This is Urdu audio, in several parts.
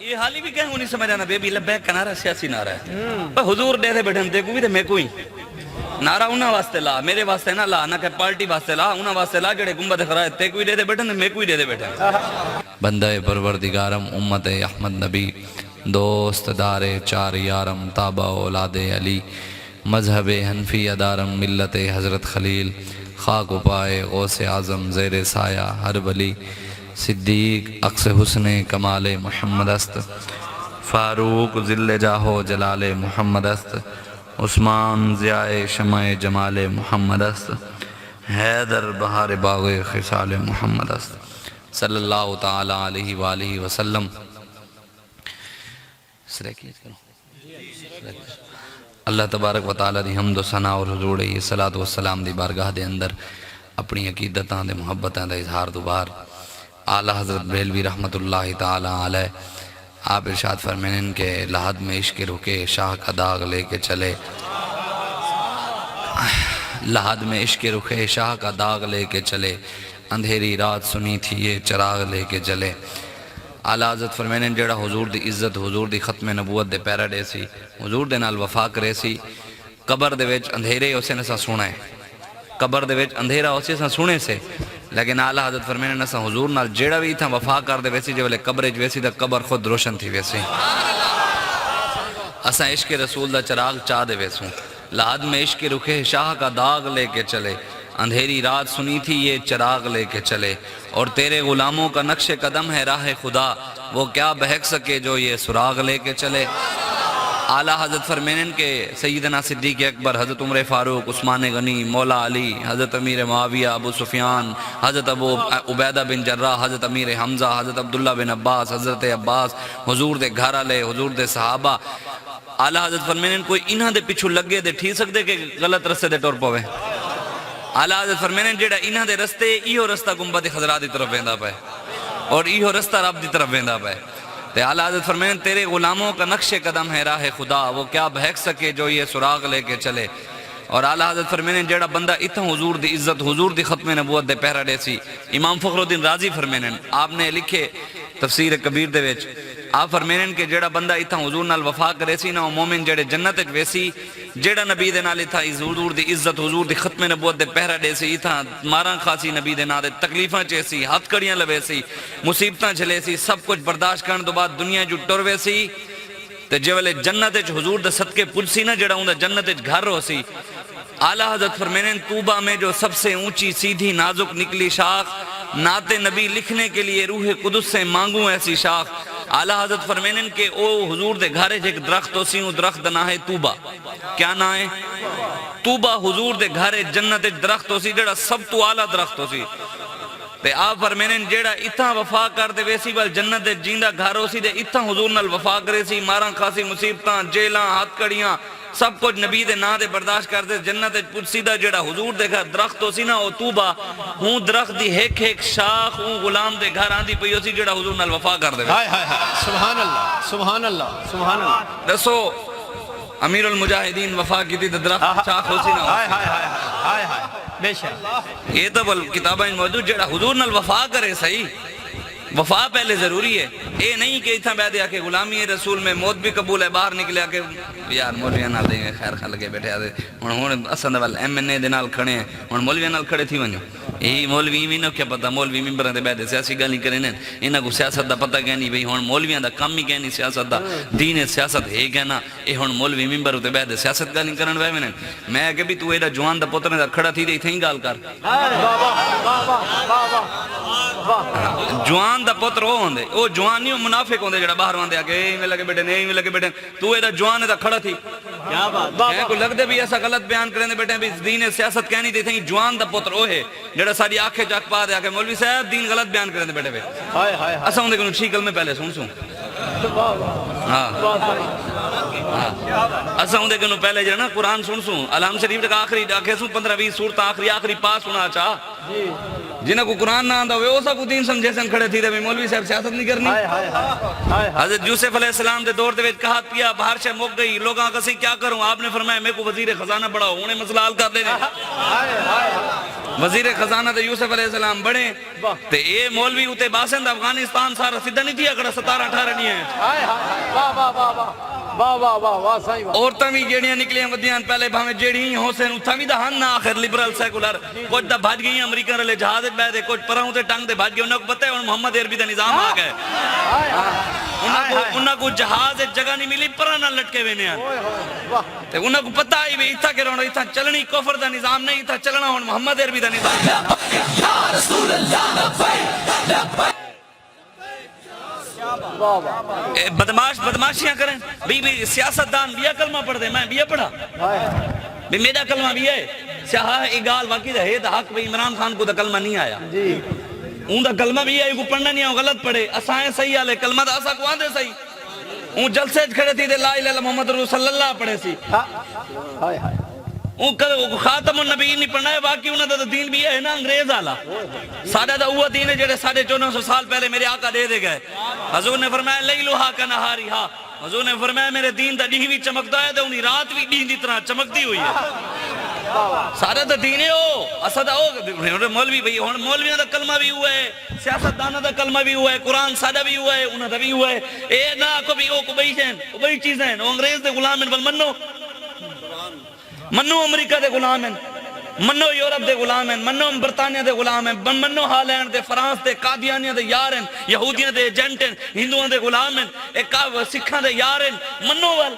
یہ حالی بھی کہیں نہیں سمجھ آنا بے بی لبیک کا نعرہ سیاسی نعرہ ہے پر حضور دے دے بیٹھن تے کو بھی تے میں کوئی نعرہ انہاں واسطے لا میرے واسطے نہ لا نہ کہ پارٹی واسطے لا انہاں واسطے لا جڑے گنبد خرائے تے کوئی دے دے بیٹھن میں کوئی دے دے بیٹھن بندہ پروردگارم امت احمد نبی دوست دار چار یارم تابع اولاد علی مذہب حنفی ادارم ملت حضرت خلیل خاک و پائے غوث اعظم زیر سایہ ہر ولی صدیق عکس حسن کمال محمد است فاروق ذل جاہو جلال محمد است عثمان ضیاء شمع جمال محمد است حیدر بہار باغ خصال محمد است صلی اللہ تعالی علیہ وآلہ وسلم اللہ تبارک و تعالی دی حمد و ثنا اور حضور علیہ الصلوۃ والسلام دی بارگاہ دے اندر اپنی عقیدتاں دے محبتاں دا اظہار دوبار اعلی حضرت بریلوی رحمت اللہ تعالی علیہ آپ ارشاد فرمائیں کہ لحد میں عشق رکے شاہ کا داغ لے کے چلے لحد میں عشق رکے شاہ کا داغ لے کے چلے اندھیری رات سنی تھی یہ چراغ لے کے چلے اعلی حضرت فرمائیں جڑا حضور دی عزت حضور دی ختم نبوت دے پیرا ڈے سی حضور دے نال وفا کرے سی قبر دے وچ اندھیرے اسے نسا سونا ہے قبر دے وچ اندھیرا اسے نسا سونے سے لیکن اعلی حضرت فرمائیں نسا حضور نال جیڑا بھی تھا وفا کر دے ویسی جو لے قبر ویسی دا قبر خود روشن تھی ویسی اسا عشق رسول دا چراغ چاہ دے ویسوں لحد میں عشق رکھے شاہ کا داغ لے کے چلے اندھیری رات سنی تھی یہ چراغ لے کے چلے اور تیرے غلاموں کا نقش قدم ہے راہ خدا وہ کیا بہک سکے جو یہ سراغ لے کے چلے اعلی حضرت فرمائیں کہ سیدنا صدیق اکبر حضرت عمر فاروق عثمان غنی مولا علی حضرت امیر معاویہ ابو سفیان حضرت ابو عبیدہ بن جراح حضرت امیر حمزہ حضرت عبداللہ بن عباس حضرت عباس حضور دے گھر والے حضور دے صحابہ اعلی حضرت فرمائیں کوئی انہاں دے پیچھو لگے دے ٹھی سکدے کہ غلط رستے دے ٹر پوے اعلی حضرت فرمائیں جیڑا انہاں دے رستے ایہو رستہ گنبد خضرا دی طرف ویندا پے اور ایہو رستہ رب دی طرف ویندا پے تے اعلی حضرت فرمائیں تیرے غلاموں کا نقش قدم ہے راہ خدا وہ کیا بہک سکے جو یہ سراغ لے کے چلے اور اعلی حضرت فرمائیں جیڑا بندہ اتھا حضور دی عزت حضور دی ختم نبوت دے پہرا دے سی امام فخر الدین رازی فرمائیں آپ نے لکھے تفسیر کبیر دے وچ آپ فرمائیں کہ جیڑا بندہ اتھا حضور نال وفا کرے سی نا وہ مومن جیڑے جنت وچ ویسی جیڑا نبی دے نال اتھا حضور دی عزت حضور دی ختم نبوت دے پہرا دے سی اتھا ماراں خاصی نبی دے نال تکلیفاں چیسی ہتھ کڑیاں لوے سی مصیبتاں جھلے سی سب کچھ برداشت کرن تو بعد دنیا جو ٹر وے سی تے جے ویلے جنت وچ حضور دے صدقے پجسی نا جیڑا اوندا جنت وچ گھر ہو سی اعلی حضرت فرمائیں طوبہ میں جو سب سے اونچی سیدھی نازک نکلی شاخ نعت نبی لکھنے کے لیے روح قدس سے مانگوں ایسی شاخ اعلی حضرت فرمائیں کہ او حضور دے گھرے ایک درخت ہو سی وہ درخت نہ ہے طوبہ کیا نہ ہے طوبہ حضور دے گھرے جنت درخت ہو سی جڑا سب تو اعلیٰ درخت ہو سی تے آپ فرمائیں جیڑا اتھا وفا کر دے ویسی بل جنت جیندہ گھر ہو سی دے اتھا حضور نال وفا کرے سی ماراں خاصی مصیبتاں جیلاں ہاتھ کڑیاں سب کچھ نبی دے نا دے برداشت کر دے جنت پوچھ سیدھا جیڑا حضور دے گھر درخت ہو سی نا او طوبہ ہوں درخت دی ایک شاخ ہوں غلام دے گھر آندی پئی ہو سی جیڑا حضور نال وفا کر دے سبحان اللہ سبحان اللہ سبحان اللہ دسو امیر المجاہدین وفا کی تھی درخت شاخ ہو سی نا ہائے ہائے ہائے ہائے بے شک یہ تو بل کتابیں موجود جیڑا حضور نال وفا کرے صحیح وفا پہلے ضروری ہے اے نہیں کہ اتنا بیدے آکے غلامی رسول میں موت بھی قبول ہے باہر نکلے آکے یار مولویاں نال دیں گے خیر خل کے بیٹھے آدھے ہون اسند وال ایم این اے دے نال کھڑے ہیں ہون مولویاں نال کھڑے تھی ونجو یہی مولوی میں نو کیا پتہ مولوی ممبران دے بیدے سیاسی گالی کریں انہاں کو سیاست دا پتہ کہنی بھئی ہون مولویاں دا کم ہی کہنی سیاست دا دین سیاست ہے کہنا اے ہون مولوی ممبر دے بیدے سیاست گالی کرن وے میں کہ بھی تو ایڈا جوان دا پتر دا کھڑا تھی دے تھیں گال کر جوان دا پتر ہو ہوندے او جوان نہیں منافق ہوندے جڑا باہر ہوندے آکے اے میں لگے بیٹھے نہیں میں لگے بیٹھے تو ایڈا جوان دا کھڑا تھی کیا بات کو لگ دے بھی ایسا غلط بیان کریں دے بیٹھے بھی دین سیاست کہنی دے تھیں جوان دا پتر ہو ہے جڑا ساری آنکھیں جاک پا دے آکے مولوی صاحب دین غلط بیان کریں دے بیٹھے بھی ہائے ہائے اسا ہوندے کنو ٹھیک میں پہلے سن اسا ہوندے کنو پہلے جو نا قرآن سن الحمد شریف تک آخری آکھے سن 15-20 سورت آخری پاس سنا چاہ جنہاں کو قرآن نہ آندہ ہوئے اوسا کو دین سمجھے سن کھڑے تھی دے مولوی صاحب سیاست نہیں کرنی حضرت یوسف علیہ السلام دے دور دے ویچ کہا پیا باہر سے موک گئی لوگاں کسی کیا کروں آپ نے فرمایا میں کو وزیر خزانہ بڑھاؤ انہیں مسئلہ حل کر دینے وزیر خزانہ تے یوسف علیہ السلام بڑے تے اے مولوی اتے باسند افغانستان سارا سیدھا نہیں تھی اکڑا 17-18 نہیں ہے ہائے ہائے واہ واہ واہ واہ واہ واہ واہ واہ صحیح واہ عورتاں بھی جیڑیاں نکلیاں ودیاں پہلے بھاویں جیڑی حسین اتھا بھی دہن نہ آخر لبرل سیکولر کچھ دا بھاج گئی امریکن رلے جہاز بہ دے کچھ پراؤں تے ٹنگ دے بھاج گئے انہوں کو پتہ ہے انہوں محمد عربی دا نظام آ گئے انہوں کو جہاز جگہ نہیں ملی پرا نہ لٹکے وینے ہیں تے انہوں کو پتہ آئی بھی اتھا کے رونا اتھا چلنی کفر دا نظام نہیں اتھا چلنا ہون محمد عربی دا نظام بدماشیاں کریں بھی سیاستدان بیا کلمہ پڑھ دے میں بیا پڑھا بھی میرا کلمہ بھی ہے سیاہ اگال واقعی ہے دا حق بھی عمران خان کو دا کلمہ نہیں آیا اون دا کلمہ بھی ہے کو پڑھنا نہیں ہے غلط پڑھے اسائیں صحیح آلے کلمہ دا اسا کو آدھے صحیح اون جلسے کھڑے تھی دے لا الہ الا محمد رسول صلی اللہ پڑھے سی اون خاتم النبیین نہیں پڑھنا ہے باقی انہوں دا دین بھی ہے نا انگریز آلا سادہ دا ہوا دین ہے جڑے 1450 سال پہلے میرے آقا دے دے گئے حضور نے فرمایا لیلوہا کا نہاریہا حضور نے فرمایا میرے دین دا ڈیہ بھی چمکتا ہے تو انہی رات بھی ڈیہ دی طرح چمکتی ہوئی ہے سارا دا دین ہے ہو اسد ہو مولوی بھئی مولویاں دا کلمہ بھی ہوا ہے سیاستدانہ دا کلمہ بھی ہوا ہے قرآن سادہ بھی ہوا ہے انہوں دا بھی ہوا ہے اے نا کو بھی او کو بئی چیزیں ہیں انگریز دے غلام ہیں بل منو امریکہ دے غلام ہیں منو یورپ دے غلام ہیں منو برطانیہ دے غلام ہیں منو ہالینڈ دے فرانس دے قادیانیہ دے یار ہیں یہودیاں دے ایجنٹ ہیں ہندوان دے غلام ہیں ایک سکھان دے یار ہیں منو وال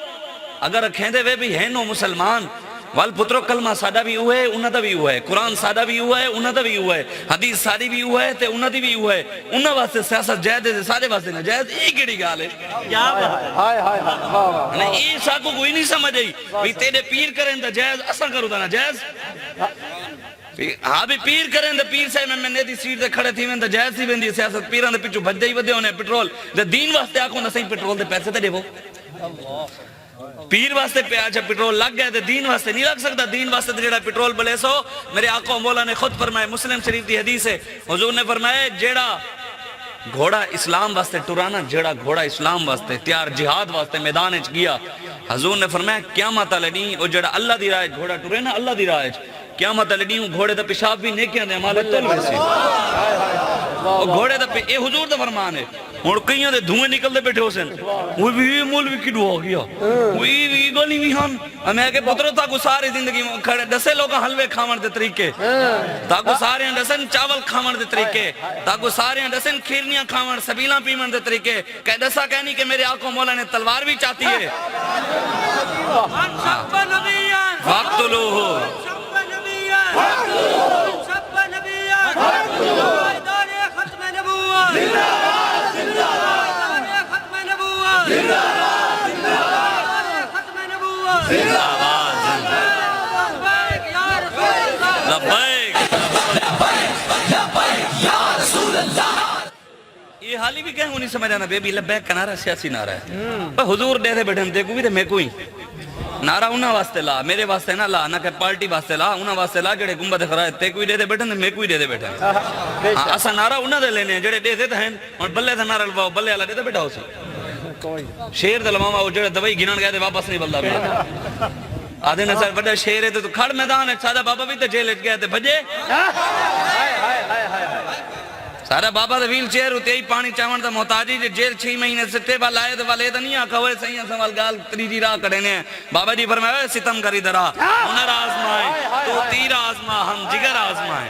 اگر رکھیں دے وہ بھی ہیں نو مسلمان وال پترو کلمہ سادہ بھی ہوا ہے انہوں دا بھی ہوا ہے قرآن سادہ بھی ہوا ہے انہوں دا بھی ہوا ہے حدیث سادی بھی ہوا ہے تے انہوں دی بھی ہوا ہے انہوں واسطے سیاست جائز دے سارے واسطے نہ جائز ایک گڑی گال ہے یہ شاکو کوئی نہیں سمجھ آئی بھی تیرے پیر کریں دا جائز اصلا کرو دا نا جائز ہاں بھی پیر کریں دا پیر سے میں نے دی سیٹ دے کھڑے تھی میں دا جائز تھی بندی سیاست پیران دے پچھو بھج دے ہی ودے ہونے پٹرول دا دین واسطے آکھوں نہ صحیح پٹرول دے پیسے تے دے وہ پیر واسطے پہ آجا پٹرول لگ گئے تھے دین واسطے نہیں لگ سکتا دین واسطے جیڑا پٹرول بلے سو میرے آقا مولا نے خود فرمائے مسلم شریف دی حدیث ہے حضور نے فرمائے جیڑا گھوڑا اسلام واسطے ٹرانا جیڑا گھوڑا اسلام واسطے تیار جہاد واسطے میدان اچ گیا حضور نے فرمایا قیامت والے دن او جیڑا اللہ دی راہ گھوڑا ٹرے نا اللہ دی راہ قیامت والے دن گھوڑے دا پیشاب بھی نیکیاں دے مالے تل ویسی او گھوڑے دا اے حضور دا فرمان ہے اور کئیاں دے دھوئیں نکل دے بیٹھے ہو سن وہ بھی مولوی کی دعا گیا وہی گولی بھی ہم ہمیں کہ پترو تاکو ساری زندگی کھڑے دسے لوگاں حلوے کھامن دے طریقے تاکو سارے دسن چاول کھامن دے طریقے تاکو سارے دسن کھیرنیاں کھامن سبیلاں پیمن دے طریقے کہ دسا کہنی کہ میرے آقا مولا نے تلوار بھی چاہتی ہے فاقتلوہ یہ حالی بھی کہیں نہیں سمجھ آنا بیبی لبیک کا نعرہ سیاسی نعرہ ہے حضور دے دے بیٹھے ہم دیکھو بھی دے میں کوئی نعرہ انہاں واسطے لا میرے واسطے نہ لا نہ کہ پارٹی واسطے لا انہاں واسطے لا جڑے گنبد خرائے تے کوئی دے دے بیٹھے میں کوئی دے دے بیٹھے اسا نعرہ انہاں دے لینے جڑے دے دے ہیں اور بلے تھا نعرہ لواؤ بلے والا دے دے بیٹھا ہو سی شیر دے لواؤ وہ جڑے دوائی گنن گئے تے واپس نہیں بلدا بیٹھا آدھے نظر بڑا شیر ہے تو کھڑ میدان ہے سادہ بابا بھی تے جیل اچ گئے تے بھجے سارا بابا دا ویل چیئر ہوتے ہی پانی چاون دا محتاجی جیل 6 مہینے سے ٹیبا لائے تو والے دا نہیں آکھا ہوئے صحیح سوال گال تریجی راہ کڑھنے ہیں بابا جی فرمایا ستم کری درا ہنر آزمائے تو تیر آزما ہم جگر آزمائے